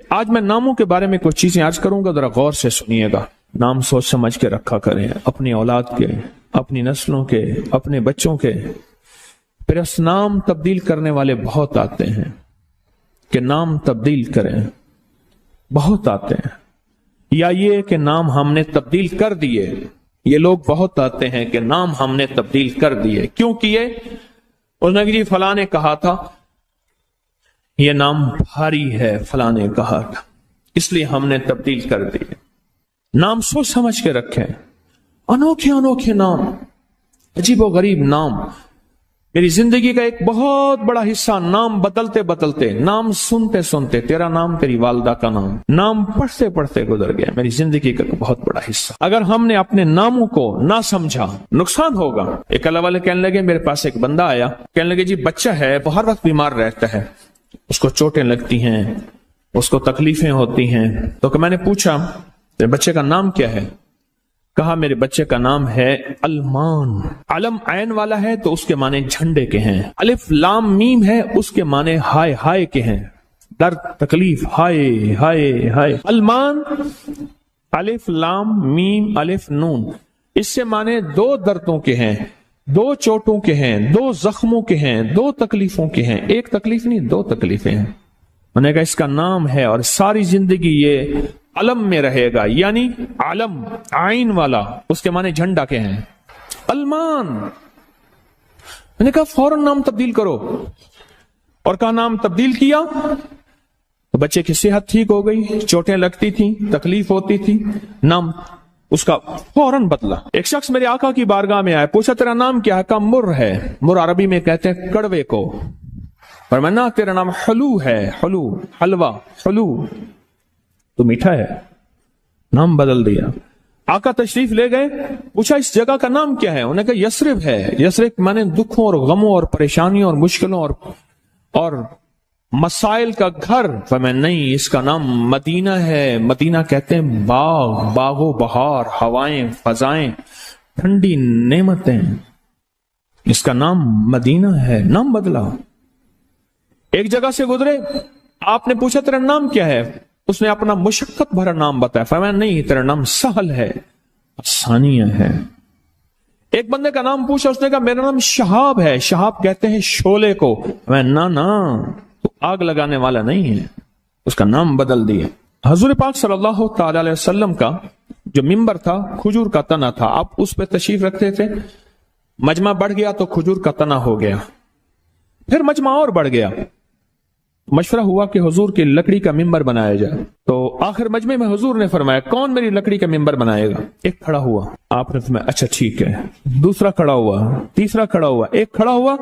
آج میں ناموں کے بارے میں کچھ چیزیں عرض کروں گا، ذرا غور سے سنیے گا۔ نام سوچ سمجھ کے رکھا کریں، اپنی اولاد کے، اپنی نسلوں کے، اپنے بچوں کے۔ پھر اس نام تبدیل کرنے والے بہت آتے ہیں کہ نام تبدیل کریں، بہت آتے ہیں، یا یہ کہ نام ہم نے تبدیل کر دیے۔ یہ لوگ بہت آتے ہیں کہ نام ہم نے تبدیل کر دیے۔ کیوں کیے؟ اس نے کہ جی فلاں نے کہا تھا یہ نام بھاری ہے، فلاں نے کہا تھا، اس لیے ہم نے تبدیل کر دیے۔ نام سوچ سمجھ کے رکھیں، انوکھے انوکھے نام، عجیب و غریب نام۔ میری زندگی کا ایک بہت بڑا حصہ نام بدلتے بدلتے، نام سنتے سنتے، تیرا نام تیری والدہ کا نام پڑھتے پڑھتے گزر گیا۔ میری زندگی کا بہت بڑا حصہ۔ اگر ہم نے اپنے ناموں کو نہ سمجھا، نقصان ہوگا۔ ایک اللہ والے کہنے لگے، میرے پاس ایک بندہ آیا، کہنے لگے جی بچہ ہے، وہ ہر وقت بیمار رہتا ہے، اس کو چوٹیں لگتی ہیں، اس کو تکلیفیں ہوتی ہیں۔ تو کہ میں نے پوچھا میرے بچے کا نام کیا ہے؟ کہا میرے بچے کا نام ہے المان۔ علم عین والا ہے تو اس کے معنی جھنڈے کے ہیں، الف لام میم ہے اس کے معنی ہائے ہائے کے ہیں، درد تکلیف، ہائے ہائے ہائے۔ المان، الف لام میم الف نون، اس سے معنی دو دردوں کے ہیں، دو چوٹوں کے ہیں، دو زخموں کے ہیں، دو تکلیفوں کے ہیں۔ ایک تکلیف نہیں، دو تکلیفیں ہیں۔ میں نے کہا اس کا نام ہے اور ساری زندگی یہ علم میں رہے گا، یعنی علم عین والا، اس کے معنی جھنڈا کے ہیں، المان۔ میں نے کہا فوراً نام تبدیل کرو، اور کہا نام تبدیل کیا تو بچے کی صحت ٹھیک ہو گئی، چوٹیں لگتی تھیں، تکلیف ہوتی تھی، نام اس کا فوراً بدلا۔ ایک شخص میرے آقا کی بارگاہ میں آیا، پوچھا تیرا نام کیا ہے؟ کہا مر ہے۔ مر عربی میں کہتے ہیں کڑوے کو۔ فرمایا تیرا نام حلو ہے، حلو، حلوہ، حلو تو میٹھا ہے۔ نام بدل دیا۔ آقا تشریف لے گئے، پوچھا اس جگہ کا نام کیا ہے؟ انہوں نے کہا یثرب ہے۔ یثرب مانے دکھوں اور غموں اور پریشانیوں اور مشکلوں اور مسائل کا گھر۔ فرمایا نہیں، اس کا نام مدینہ ہے۔ مدینہ کہتے ہیں باغ، باغ و بہار، ہوائیں، فضائیں، ٹھنڈی نعمتیں، اس کا نام مدینہ ہے۔ نام بدلا۔ ایک جگہ سے گزرے، آپ نے پوچھا تیرا نام کیا ہے؟ اس نے اپنا مشقت بھرا نام بتایا۔ فرمایا نہیں، تیرا نام سہل ہے، آسانیہ ہے۔ ایک بندے کا نام پوچھا، اس نے کہا میرا نام شہاب ہے۔ شہاب کہتے ہیں شعلے کو۔ فرمایا نا تو آگ لگانے والا نہیں ہے، اس کا نام بدل دیا۔ حضور پاک صلی اللہ تعالی علیہ وسلم کا جو ممبر تھا کھجور کا تنا تھا، آپ اس پہ تشریف رکھتے تھے۔ مجمع بڑھ گیا تو کھجور کا تنا ہو گیا، پھر مجمع اور بڑھ گیا، مشورہ ہوا کہ حضور کی لکڑی کا ممبر بنایا جائے۔ تو آخر مجمع میں حضور نے فرمایا کون میری لکڑی کا ممبر بنائے گا؟ ایک کھڑا ہوا، آپ نے فرمایا اچھا ٹھیک ہے۔ دوسرا کھڑا ہوا، تیسرا کھڑا ہوا، ایک کھڑا ہوا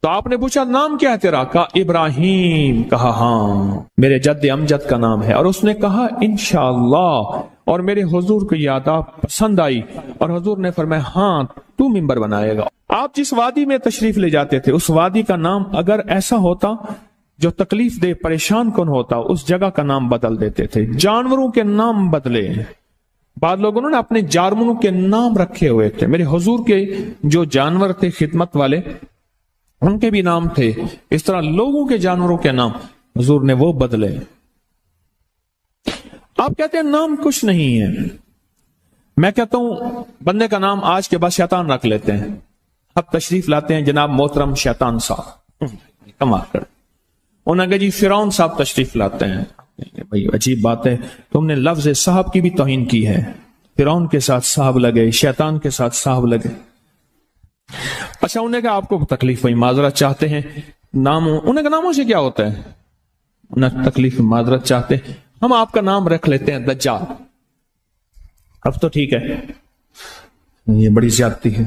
تو آپ نے پوچھا نام کیا ہے تیرا؟ کہا ابراہیم۔ کہا ہاں میرے جد امجد کا نام ہے۔ اور اس نے کہا انشاءاللہ، اور میرے حضور کو یاد پسند آئی، اور حضور نے فرمایا ہاں تو ممبر بنائے گا۔ آپ جس وادی میں تشریف لے جاتے تھے، اس وادی کا نام اگر ایسا ہوتا جو تکلیف دے، پریشان کن ہوتا، اس جگہ کا نام بدل دیتے تھے۔ جانوروں کے نام بدلے، بعض لوگوں نے اپنے جانوروں کے نام رکھے ہوئے تھے۔ میرے حضور کے جو جانور تھے خدمت والے، ان کے بھی نام تھے۔ اس طرح لوگوں کے جانوروں کے نام حضور نے وہ بدلے۔ آپ کہتے ہیں نام کچھ نہیں ہے، میں کہتا ہوں بندے کا نام آج کے بعد شیطان رکھ لیتے ہیں۔ اب تشریف لاتے ہیں جناب محترم شیطان صاحب، کمال کر۔ انہوں نے کہا جی فرعون صاحب تشریف لاتے ہیں۔ بھائی عجیب بات ہے، تم نے لفظ صاحب کی بھی توہین کی ہے۔ فرعون کے ساتھ صاحب لگے، شیطان کے ساتھ صاحب لگے۔ اچھا انہوں نے کہا آپ کو تکلیف ہوئی، معذرت چاہتے ہیں ناموں؟ انہوں نے کہا ناموں سے کیا ہوتا ہے؟ انہیں تکلیف معذرت چاہتے ہیں، ہم آپ کا نام رکھ لیتے ہیں دجال۔ اب تو ٹھیک ہے، یہ بڑی زیادتی ہے،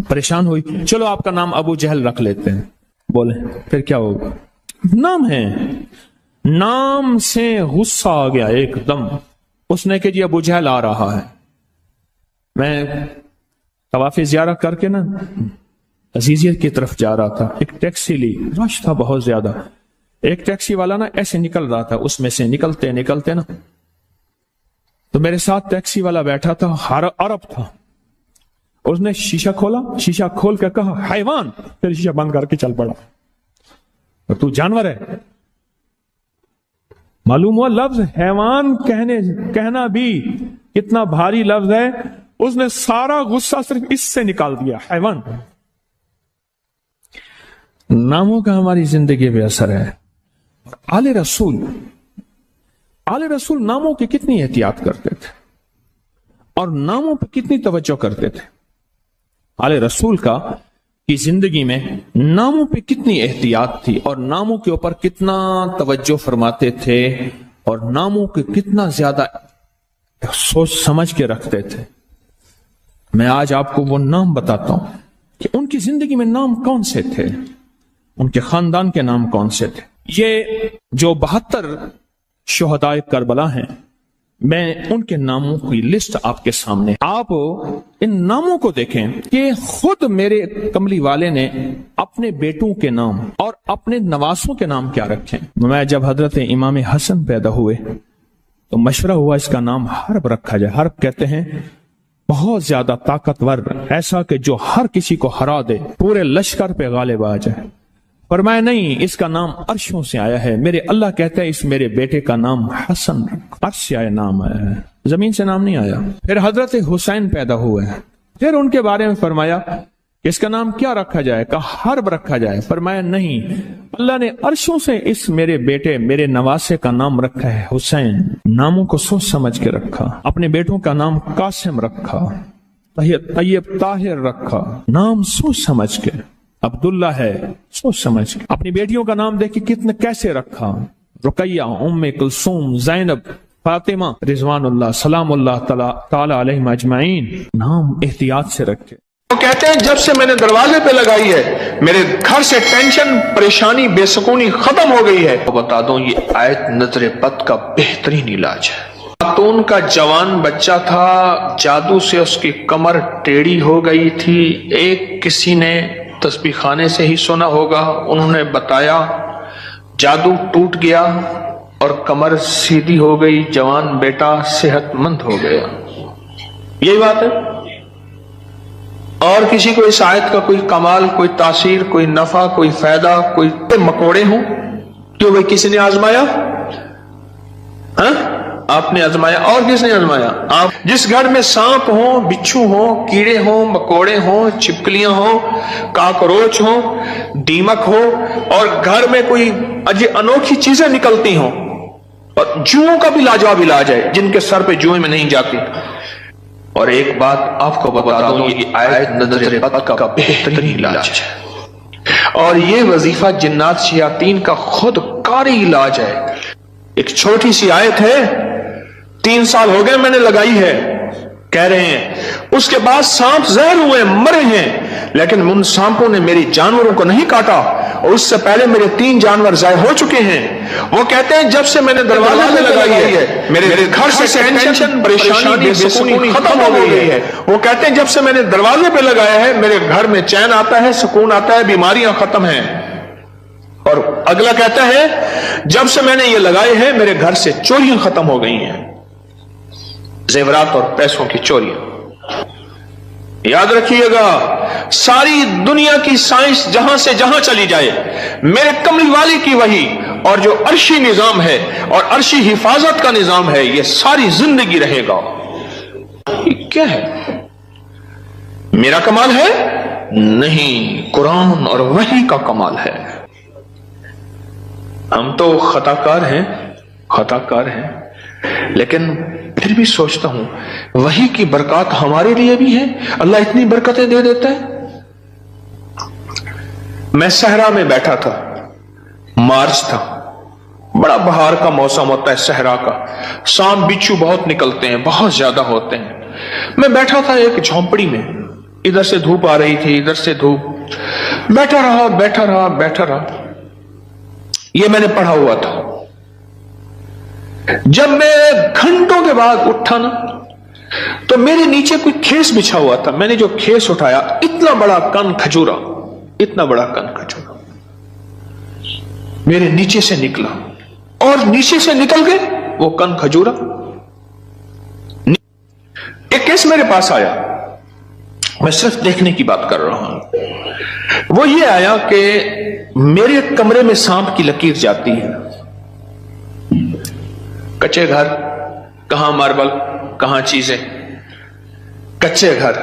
پریشان ہوئی، چلو آپ کا نام ابو جہل رکھ لیتے ہیں۔ بولے پھر کیا ہوگا؟ نام ہے، نام سے غصہ آ گیا ایک دم۔ اس نے کہ جی ابو جہل آ رہا ہے۔ میں طواف زیارت کر کے نا عزیزیت کی طرف جا رہا تھا، ایک ٹیکسی لی، رش تھا بہت زیادہ۔ ایک ٹیکسی والا نا ایسے نکل رہا تھا، اس میں سے نکلتے نکلتے نا تو میرے ساتھ ٹیکسی والا بیٹھا تھا، عرب تھا۔ اس نے شیشہ کھولا، شیشہ کھول کے کہا حیوان، پھر شیشہ بند کر کے چل پڑا۔ اور تو جانور ہے؟ मालूम हुआ लफ्ज हैवान कहना भी कितना भारी लफ्ज है, उसने सारा गुस्सा सिर्फ इससे निकाल दिया, हैवान। नामों का हमारी जिंदगी पे असर है। आले रसूल नामों की कितनी एहतियात करते थे और नामों पर कितनी तवज्जो करते थे। आले रसूल की जिंदगी में नामों पे कितनी एहतियात थी और नामों के ऊपर कितना तवज्जो फरमाते थे और नामों के कितना ज्यादा सोच समझ के रखते थे। मैं आज आपको वो नाम बताता हूं कि उनकी जिंदगी में नाम कौन से थे, उनके खानदान के नाम कौन से थे। ये जो 72 शुहदाए करबला हैं, मैं उनके नामों की लिस्ट आपके सामने, आप इन नामों को देखें कि खुद मेरे कमली वाले ने अपने बेटों के नाम और अपने नवासों के नाम क्या रखे। मैं जब हजरत इमाम हसन पैदा हुए तो मशवरा हुआ इसका नाम हर्ब रखा जाए। हर्ब कहते हैं बहुत ज्यादा ताकतवर, ऐसा कि जो हर किसी को हरा दे, पूरे लश्कर पे गालिब आ जाए। फरमाया नहीं, इसका नाम अर्शों से आया है। मेरे अल्लाह कहते हैं इस मेरे बेटे का नाम हसन रख, अर्श से आया नाम आया है, जमीन से नाम नहीं आया। फिर हजरत हुसैन पैदा हुए हैं, फिर उनके बारे में फरमाया कि इसका नाम क्या रखा जाए, कहा हर्ब रखा जाए। फरमाया नहीं, अल्लाह ने अर्शों से इस मेरे बेटे मेरे नवासे का नाम रखा है हुसैन। नामों को सोच समझ के रखा। अपने बेटों का नाम कासिम रखा, तैयब ताहिर रखा, नाम सोच समझ के। अब्दुल्ला है, सोच समझ के। अपनी बेटियों का नाम देखिए कितने कैसे रखा, रुकैया, उम्मे कुलसूम, ज़ैनब, फातिमा, रिजवानुल्लाह सलामुल्लाह ताला अलैहिम अजमाइन। नाम एहतियात से रखे। वो कहते हैं जब से मैंने दरवाजे पे लगाई है मेरे घर से टेंशन, परेशानी, बेसुकूनी खत्म हो गई है। तो बता दूं ये आयत नजर बद का बेहतरीन इलाज है। खातून का जवान बच्चा था, जादू से उसकी कमर टेढ़ी हो गई थी। एक किसी ने तस्बीह खाने से ही सुना होगा, उन्होंने बताया, जादू टूट गया और कमर सीधी हो गई, जवान बेटा सेहतमंद हो गया। यही बात है। और किसी को इस आयत का कोई कमाल, कोई तासीर, कोई नफा, कोई फायदा, कोई मकोड़े हों, क्यों भाई किसी ने आजमाया? हाँ, आपने आजमाया और किसने आजमाया? आप। जिस घर में सांप हो, बिच्छू हो, कीड़े हो, मकोड़े हो, छिपकलियां हो, काकरोच हो, दीमक हो और घर में कोई अनोखी चीजें निकलती हो, और जुओं का भी लाजवाब इलाज है जिनके सर पे जुएं में नहीं जाती। और एक बात आपको बता दूं, ये आयत नजर बद का बेहतरीन इलाज है और ये वजीफा जिन्नात शयातीन का खुद कारी इलाज है। एक छोटी सी आयत है, 3 साल हो गए मैंने लगाई है, कह रहे हैं। उसके बाद सांप जहर हुए, मरे हैं, लेकिन उन सांपों ने मेरी जानवरों को नहीं काटा और उससे पहले मेरे 3 जानवर ज़ाय हो चुके हैं। वो कहते हैं जब से मैंने दरवाजे पे लगाई है मेरे घर से टेंशन, परेशानी, बेसुकूनी खत्म हो गई है। वो कहते हैं जब से मैंने दरवाजे पे लगाया है मेरे घर में चैन आता है, सुकून आता है, बीमारियां खत्म हैं। और अगला कहता है जब से मैंने ये लगाए हैं मेरे घर से चोरियां खत्म हो गई हैं, जेवरात और पैसों की चोरियां। याद रखिएगा, सारी दुनिया की साइंस जहां से जहां चली जाए, मेरे कमली वाली की वही और जो अर्शी निजाम है और अर्शी हिफाजत का निजाम है, ये सारी जिंदगी रहेगा। ये क्या है? मेरा कमाल है? नहीं, कुरान और वही का कमाल है। हम तो खताकार हैं, लेकिन फिर भी सोचता हूं वही की बरकत हमारे लिए भी है। अल्लाह इतनी बरकतें दे देता है। मैं सहरा में बैठा था, मार्च था, बड़ा बहार का मौसम होता है सहरा का, सांप बिच्छू बहुत निकलते हैं, बहुत ज्यादा होते हैं। मैं बैठा था एक झोंपड़ी में, इधर से धूप आ रही थी, इधर से धूप, बैठा रहा। ये मैंने पढ़ा हुआ था। जब मैं घंटों के बाद उठा ना, तो मेरे नीचे कोई खेस बिछा हुआ था। मैंने जो खेस उठाया, इतना बड़ा कन खजूरा मेरे नीचे से निकला और नीचे से निकल के वो कन खजूरा, एक केस मेरे पास आया। मैं सिर्फ देखने की बात कर रहा हूं। वो ये आया कि मेरे कमरे में सांप की लकीर जाती है, कच्चे घर, कहां मार्बल, कहां चीजें, कच्चे घर।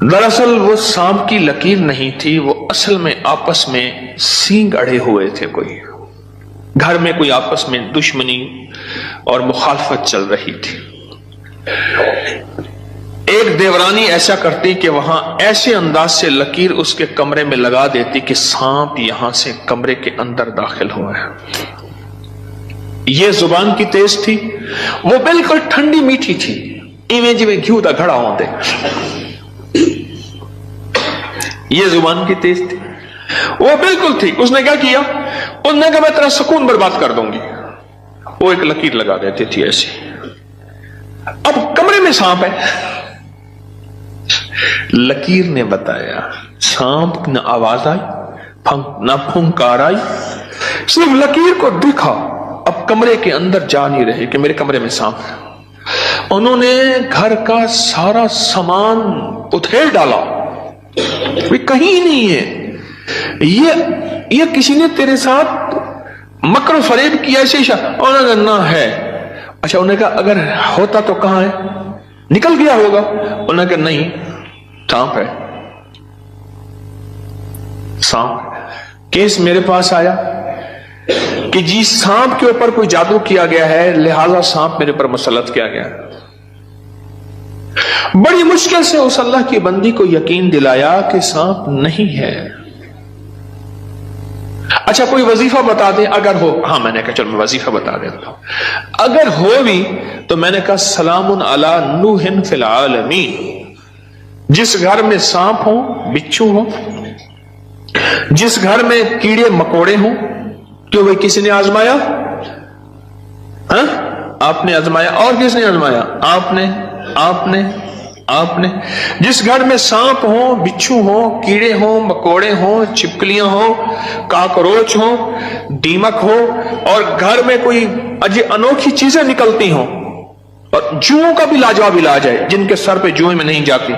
दरअसल वो सांप की लकीर नहीं थी, वो असल में आपस में सींग अड़े हुए थे। कोई घर में कोई आपस में दुश्मनी और मुखालफत चल रही थी। एक देवरानी ऐसा करती कि वहां ऐसे अंदाज से लकीर उसके कमरे में लगा देती कि सांप यहां से कमरे के अंदर दाखिल हुआ है। यह जुबान की तेज थी, वो बिल्कुल ठंडी मीठी थी, इवें जिवें घी दा घड़ा होंदे। ये जुबान की तेज थी, वो बिल्कुल थी। उसने क्या किया, उसने कहा मैं तेरा सुकून बर्बाद कर दूंगी। वो एक लकीर लगा देती थी ऐसी। अब कमरे में सांप है, लकीर ने बताया, सांप न आवाज आई, न फुंकार आई, सिर्फ लकीर को दिखा। अब कमरे के अंदर जा नहीं रहे कि मेरे कमरे में सांप है। उन्होंने घर का सारा सामान उधेड़ डाला, वे कहीं नहीं है। ये किसी ने तेरे साथ मकर फरेब किया ऐसे उन्होंने ना है। अच्छा, उन्होंने कहा अगर होता तो कहां है, निकल गया होगा। उन्होंने कहा नहीं, सांप है, सांप। केस मेरे पास आया कि जी सांप के ऊपर कोई जादू किया गया है, लिहाजा सांप मेरे पर मुसल्लत किया गया। बड़ी मुश्किल से उस अल्लाह की बंदी को यकीन दिलाया कि सांप नहीं है। अच्छा, कोई वजीफा बता दे अगर हो। हाँ, मैंने कहा चलो मैं वजीफा बता देता हूं। अगर हो भी तो मैंने कहा सलामुन अला नूहिन फिल आलमीन। जिस घर में सांप हो, बिच्छू हो, जिस घर में कीड़े मकोड़े हो, क्यों भाई किसी ने आजमाया? हाँ, आपने आजमाया। और किसने आजमाया? आपने। जिस घर में सांप हो, बिच्छू हो, कीड़े हो, मकोड़े हो, छिपकलियां हो, काकरोच हो, दीमक हो, और घर में कोई अनोखी चीजें निकलती हो, और जुओं का भी लाजवाब इलाज है, जिनके सर पे जुएं में नहीं जाती।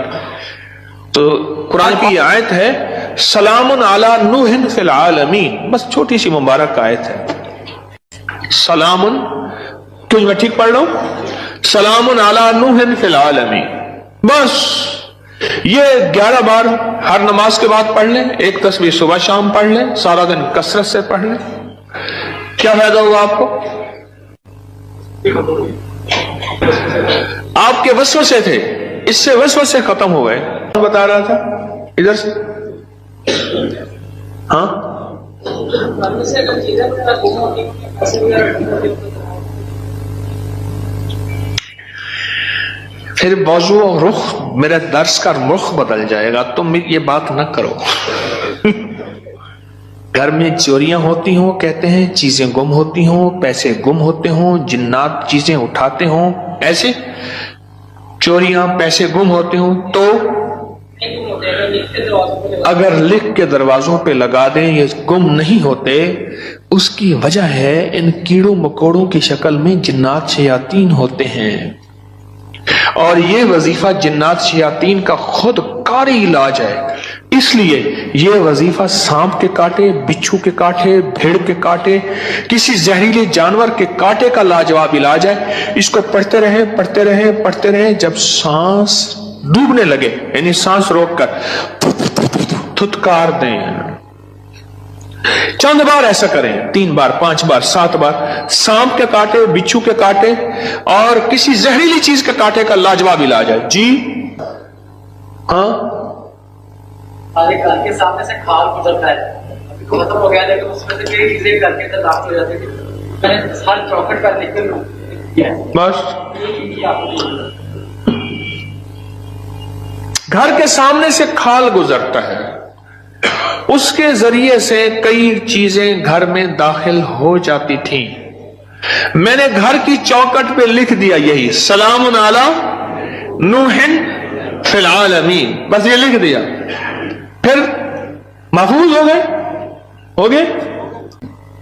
तो कुरान की आयत है सलामुन अला नूहिन फिल आलमीन। बस छोटी सी मुबारक आयत है। सलामुन, क्यों मैं ठीक पढ़ रहा हूं? सलामुन अला नूहिन फिल आलमीन। बस ये 11 बार हर नमाज के बाद पढ़ लें, एक तस्वीर सुबह शाम पढ़ लें, सारा दिन कसरत से पढ़ लें। क्या फायदा होगा आपको? आपके वसवसे थे, इससे वसवसे खत्म हो गए। बता रहा था इधर से। हाँ, फिर मौजू और रुख, मेरे दर्स का रुख बदल जाएगा। तुम ये बात न करो। घर में चोरियां होती हों, कहते हैं चीजें गुम होती हों, पैसे गुम होते हों, जिन्नात चीजें उठाते हों, ऐसे चोरियां पैसे गुम होते हों, तो अगर लिख के दरवाजों पे लगा दें ये गुम नहीं होते। उसकी वजह है इन कीड़ों मकोड़ों की शक्ल में जिन्नात शयातीन होते हैं, और ये वजीफा जिन्नात शयातीन का खुद कारी इलाज है। इसलिए ये वजीफा सांप के काटे, बिच्छू के काटे, भेड़ के काटे, किसी जहरीले जानवर के काटे का लाजवाब इलाज है। इसको पढ़ते रहें। जब सांस डूबने लगे, यानी सांस रोककर थुतकार दें। चंद बार ऐसा करें, 3 बार, 5 बार, 7 बार। सांप के काटे, बिच्छू के काटे और किसी जहरीली चीज के काटे का लाजवाब इलाज है। जी हाँ, घर के सामने से खाल गुजरता है, अभी खत्म हो गया, लेकिन उसमें से कई चीजें घर के अंदर दाखिल हो जाती है। मैंने हर चौखट पर लिख कर बस घर के सामने से खाल गुजरता है, उसके जरिए से कई चीजें घर में दाखिल हो जाती थी। मैंने घर की चौखट पे लिख दिया यही सलामुन अला नूहिन फिल आलमीन, बस ये लिख दिया, फिर महफूज हो गए।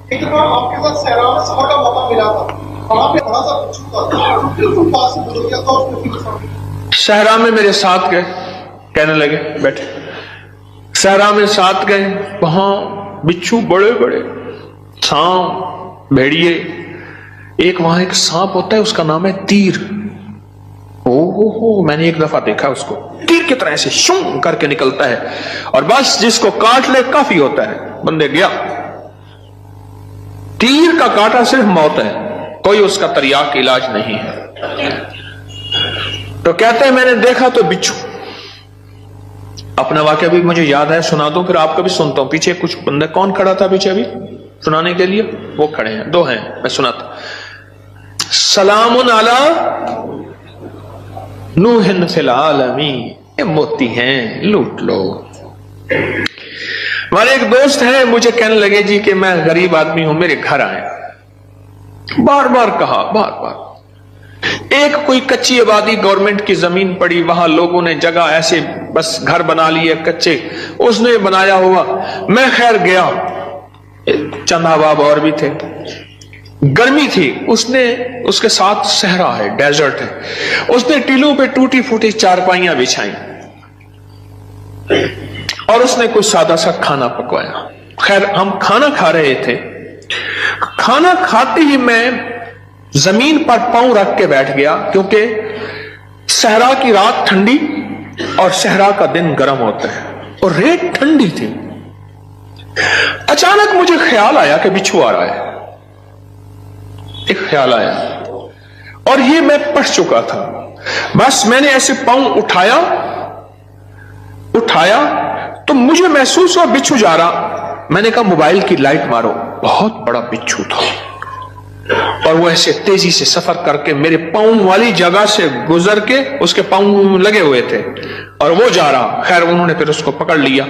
एक बार आपके साथ सहरा में सफर का मौका मिला था, वहां पे बड़ा सा बिच्छू था, बिल्कुल पास से गुजर गया था, उसको सहरा में मेरे साथ गए, कहने लगे बैठे, सहरा में साथ गए, वहां बिच्छू बड़े बड़े, सांप, भेड़िए, एक वहां एक सांप होता है, उसका नाम है तीर। ओहो, मैंने एक दफा देखा उसको, तीर की तरह से शूं करके निकलता है और बस जिसको काट ले काफी होता है, बंदे गया। तीर का काटा सिर्फ मौत है, कोई उसका तरियाक इलाज नहीं है। तो कहते हैं मैंने देखा तो बिच्छू। अपना वाक्य भी मुझे याद है, सुना दूं फिर आपका भी सुनता हूं। पीछे कुछ बंदा, कौन खड़ा था पीछे अभी सुनाने के लिए? वो खड़े हैं, दो हैं, मैं सुनाता। सलामुन अला नूहिन फिल आलमीन, ये मोती हैं, लूट लो। हमारे एक दोस्त है, मुझे कहने लगे जी कि मैं गरीब आदमी हूं, मेरे घर आए। बार बार कहा, बार बार। एक कोई कच्ची आबादी गवर्नमेंट की जमीन पड़ी, वहां लोगों ने जगह ऐसे बस घर बना लिए कच्चे, उसने बनाया हुआ। मैं खैर गया, चंद अहबाब और भी थे, गर्मी थी, उसने उसके साथ सहरा है, डेजर्ट है, उसने टीलों पे टूटी फूटी चारपाइयां बिछाई और उसने कुछ सादा सा खाना पकवाया। खैर हम खाना खा रहे थे, खाना खाते ही मैं जमीन पर पांव रख के बैठ गया, क्योंकि सहरा की रात ठंडी और सहरा का दिन गर्म होता है और रेत ठंडी थी। अचानक मुझे ख्याल आया कि बिच्छू आ रहा है, एक ख्याल आया और ये मैं पढ़ चुका था। बस मैंने ऐसे पांव उठाया तो मुझे महसूस हुआ बिच्छू जा रहा। मैंने कहा मोबाइल की लाइट मारो, बहुत बड़ा बिच्छू था और वो ऐसे तेजी से सफर करके मेरे पांव वाली जगह से गुजर के, उसके पांव लगे हुए थे और वो जा रहा। खैर उन्होंने फिर उसको पकड़ लिया,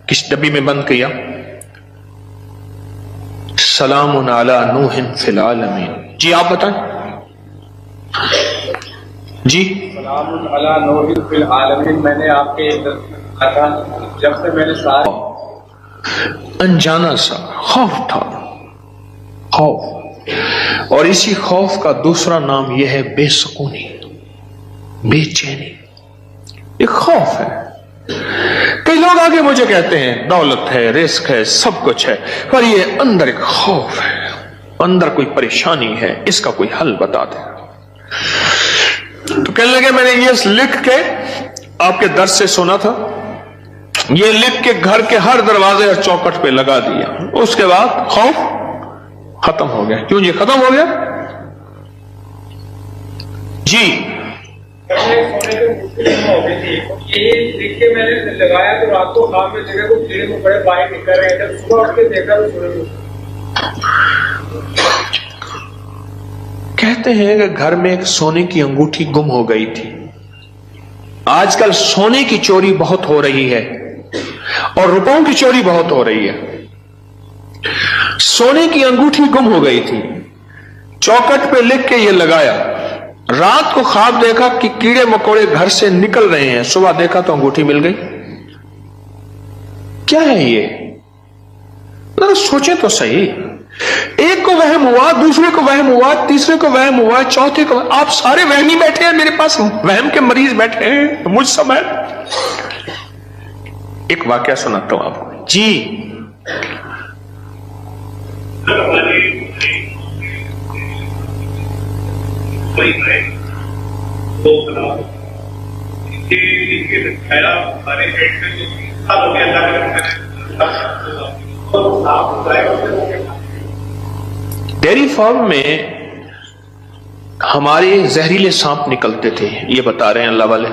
किस डब्बी में बंद किया। सलामुन अला नूहिन फिल आलमीन। जी आप बताएं। जी सलामुन अला नूहिन फिल आलमीन, मैंने आपके कहा था, जब से मैंने सारे अनजाना सा खौफ था, खौफ। और इसी खौफ का दूसरा नाम यह है बेसुकूनी, बेचैनी। एक खौफ है। कई लोग आगे मुझे कहते हैं दौलत है, रिस्क है, सब कुछ है, पर ये अंदर एक खौफ है, अंदर कोई परेशानी है, इसका कोई हल बता दे। तो कहने लगे मैंने ये लिख के आपके दर्स से सुना था, ये लिख के घर के हर दरवाजे और चौखट पे लगा दिया। उसके बाद खौफ खत्म हो गया। क्यों जी खत्म हो गया? जी ये लिख के मैंने लगाया तो रात को खाम में जगह को कीड़े मकोड़े बाहर निकल रहे थे, सुबह उठ के देखा तो सूरज। कहते हैं कि घर में एक सोने की अंगूठी गुम हो गई थी। आजकल सोने की चोरी बहुत हो रही है और रुपयों की चोरी बहुत हो रही है। सोने की अंगूठी गुम हो गई थी, चौखट पे लिख के ये लगाया। रात को ख्वाब देखा कि कीड़े मकोड़े घर से निकल रहे हैं, सुबह देखा तो अंगूठी मिल गई। क्या है ये? सोचे तो सही। एक को वहम हुआ, दूसरे को वहम हुआ, तीसरे को वहम हुआ, चौथे को। आप सारे वहमी बैठे हैं, मेरे पास वहम के मरीज बैठे हैं, तो मुझ समय एक वाकया सुनाता हूं आपको। जी डेयरी फार्म में हमारे जहरीले सांप निकलते थे, ये बता रहे हैं अल्लाह वाले।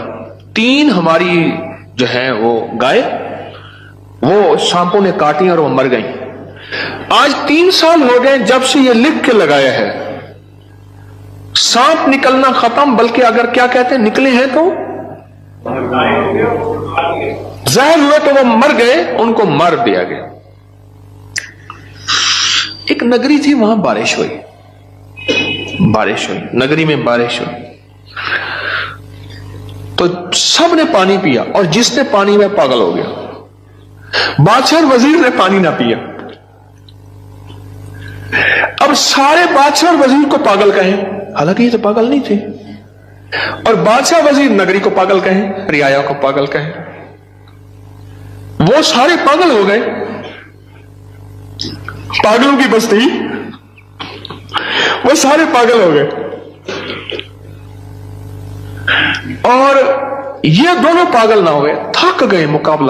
3 हमारी जो है वो गाय, वो सांपों ने काटी और वो मर गई। आज 3 साल हो गए जब से ये लिख के लगाया है, सांप निकलना खत्म, बल्कि अगर क्या कहते हैं निकले हैं तो जहर हुए तो वो मर गए, उनको मार दिया गया। एक नगरी थी, वहां बारिश हुई, नगरी में बारिश हुई तो सब ने पानी पिया और जिसने पानी में पागल हो गया। बादशाह और वजीर ने पानी ना पिया। अब सारे बादशाह और वजीर को पागल कहें, हालांकि ये तो पागल नहीं थे, और बादशाह वजीर नगरी को पागल कहें, रियाया को पागल कहें, वो सारे पागल हो गए। पागलों की बस्ती, وہ سارے پاگل ہو گئے. اور یہ دونوں پاگل نہ ہوئے, تھک گئے مقابلہ